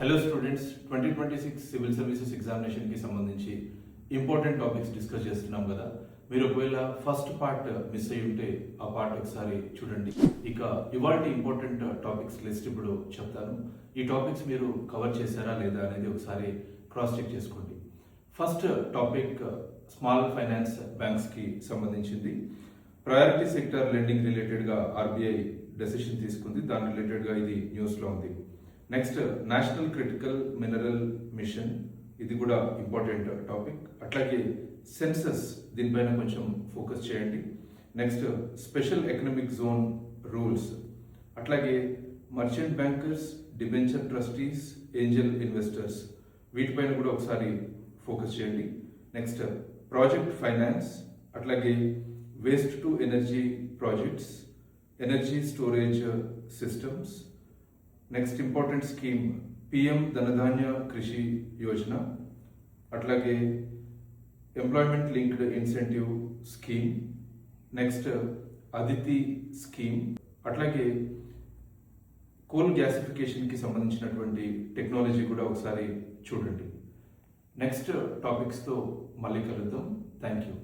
Hello students, 2026 civil services examination కి సంబంధించి important topics discuss చేస్తున్నాం కదా. మీరు ఒకవేళ ఫస్ట్ పార్ట్ మిస్ అయ్యి ఉంటే ఆ పార్ట్ ఒకసారి చూడండి. ఇక ఇవాళ ఇంపార్టెంట్ టాపిక్స్ లిస్ట్ ఇప్పుడు చెప్తాను. ఈ టాపిక్స్ మీరు కవర్ చేశారా లేదా అనేది ఒకసారి క్రాస్ చెక్ చేసుకోండి. First topic small finance banks కి సంబంధించింది. ప్రయారిటీ సెక్టర్ లెండింగ్ రిలేటెడ్ గా ఆర్బీఐ డెసిషన్ తీసుకుంది. దాని రిలేటెడ్ గా ఇది న్యూస్ లో ఉంది. Next national critical mineral machine, ఇది కూడా ఇంపార్టెంట్ టాపిక్. అట్లాగే సెన్సస్, దీనిపైన కొంచెం ఫోకస్ చేయండి. Next special economic zone rules, అట్లాగే merchant bankers, debenture trustees, angel investors, వీటిపైన కూడా ఒకసారి ఫోకస్ చేయండి. నెక్స్ట్ ప్రాజెక్ట్ ఫైనాన్స్, అట్లాగే waste to energy projects, energy storage systems. Next important scheme PM Dhandhaanya Krishi Yojana, అట్లాగే employment linked incentive scheme, next Aditi scheme, అట్లాగే coal గ్యాసిఫికేషన్కి సంబంధించినటువంటి టెక్నాలజీ కూడా ఒకసారి చూడండి. నెక్స్ట్ టాపిక్స్తో మళ్ళీ కలుద్దాం. Thank you.